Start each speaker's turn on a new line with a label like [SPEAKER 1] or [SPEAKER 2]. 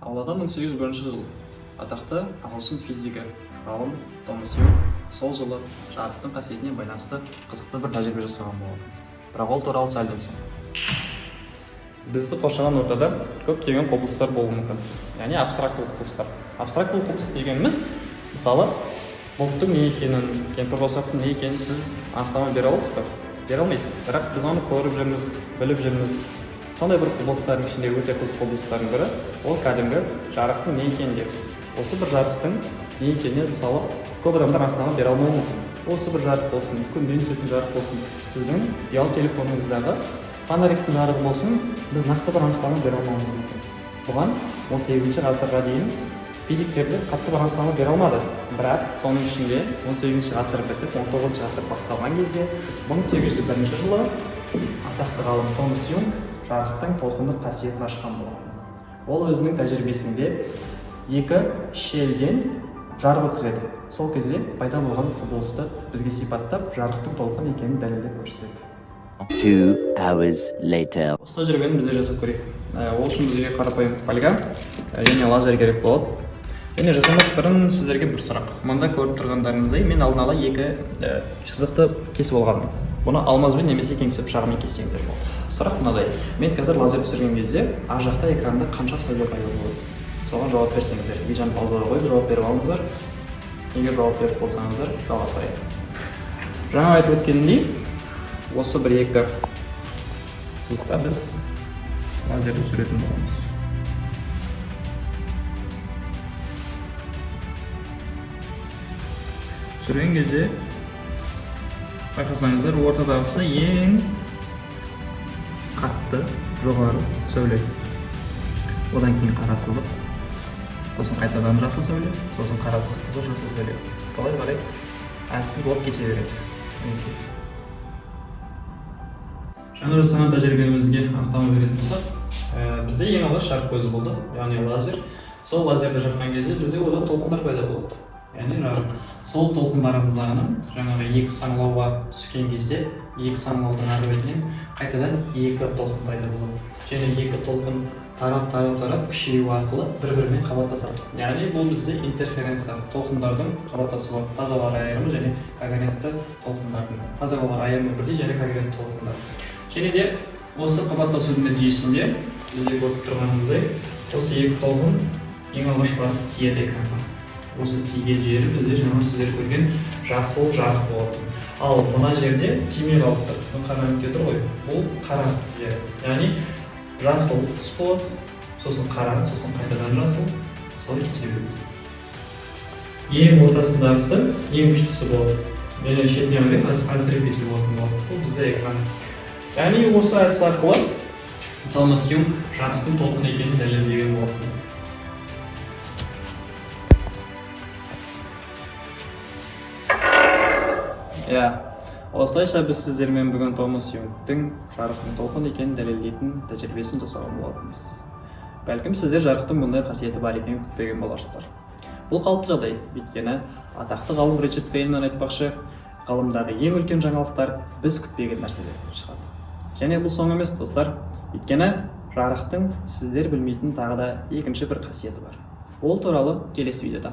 [SPEAKER 1] Аулада 1801 жыл атақты ағылшын физигі ғалым Томас Юнг сол жылы жарықтың қасиетіне байланысты қызықты бір тәжірибе жасаған болатын. Бірақ ол туралы сәлден соң. Бізді қоршаған ортада көптеген құбылыстар болуы мүмкін. Яғни абстрактылық құбылыстар. Абстрактылық құбылыс дегеніміз, мысалы, бұлттың не екенін, кемпір-қосақтың не екенін сіз анықтама бере аласыз ба? Бере алмайсыз. Бірақ біз оны көріп жүрміз, біліп жүрміз. Сондай бір құбылыстардың ішінде өте қызық құбылыстардың бірі, ол кәдімгі жарықтың не екенін. Осы бір жарықтың не екеніне, мысалы, көп адамдар анықтама бере алмауы мүмкін. Осы бір жарық болсын, күннен түсетін жарық болсын, сіздің ұялы телефоныңыздағы фонариктің жарығы болсын, біз нақты бір анықтама бере алмауымыз мүмкін. Бұған 18 ғасырға дейін физиктерде қатты бір анықтама бере алмады. Бірақ соның ішінде 18 ғасыр бітіп, 19 ғасыр басталған кезде 1801 жылы атақты ғалым Томас Юнг жарықтың толқындық қасиетін ашқан болатын. Ол өзінің тәжірибесінде екі шелден жарық өткізеді. Сол кезде пайда болған құбылысты бізге сипаттап, жарықтың толқын екенін дәлелдеп көрсетеді.
[SPEAKER 2] 2 hours later.
[SPEAKER 1] Осы тәжірибені бізде жасап көрейік. Ол үшін бізге қарапайым фольга және лазер керек болады. Және жасамас бұрын сіздерге бір сұрақ. Мұнда көріп тұрғандарыңыздай мен алдын ала екі сызықты кесіп алғанмын. Бұны алмазбен немесе кеңсіп шағымен кессеңіздер болады. Сұрақ мынадай. Мен қазір лазер түсірген кезде ар жақта экранда қанша сәуле пайда болады? Соған жауап берсеңіздер. Бейжан балдыға қойып жауап беріп алыңыздар. Егер жауап беріп болсаңыздар, жалғастырайық. Жаңа айтып өткенімдей, осы бір екі сызықта біз лазерді түсіретін боламыз. Түсірген кезде байқасаңыздар, ортадағысы ең қатты жоғары сәуле. Одан кейін қара сызық, сосын қайтадан жасыл сәуле, сосын қара сызық, сосын жасыл сәуле. Солай қарай әлсіз болып кете береді. Жаңа жасаған тәжірибемізге анықтама беретін болсақ, бізде ең алғаш жарық көзі болды, яғни лазер. Сол лазерді жаққан кезде бізде одан толқындар пайда болады. Яғни жарық. Сол толқындарының жаңағы екі саңылауға түскен кезде, екі саңылаудың ары бетінен қайтадан екі толқын пайда болады. Және екі толқын тарап күшею арқылы бір-бірімен қабаттасады. Яғни бұл бізде интерференция, толқындардың қабаттасуы, тазалар айырымы және когерентті толқындардың. Тазалар айырымы бірдей және когерентті толқындар. Және де осы қабаттасудың нәтижесінде бізде көріп тұрғанымыздай, осы екі толқын ең алғаш барып тиеді экранға. Осы тиген жері бізде жаңа сіздер көрген жасыл жарық болады. Ал мына жерде тимей қалыпты. Бұл қара нүкте тұр ғой. Бұл қара жері. Яғни жасыл түс болады, сосын қара, сосын қайтадан жасыл, солай кете береді. Ең ортасындағысы ең күштісі болады. Және шетіне қарай әлсіреп кеткен болатын болады. Бұл бізде экран. Яғни осы әдіс арқылы Томас Юнг жарықтың толқын екенін дәлелдеген болатын. Осылайша біз сіздермен бүгін Томас Юнгтің жарықтың толқын екенін дәлелдейтін тәжірибесін жасаған болатынбыз. Бәлкім сіздер жарықтың бұндай қасиеті бар екенін күтпеген боларсыздар. Бұл қалыпты жағдай, өйткені атақты ғалым Ричард Фейнман айтпақшы, ғылымдағы ең үлкен жаңалықтар біз күтпеген нәрселерден шығады. Және бұл соң емес, достар, өйткені жарықтың сіздер білмейтін тағы да екінші бір қасиеті бар. Ол туралы келесі видеода.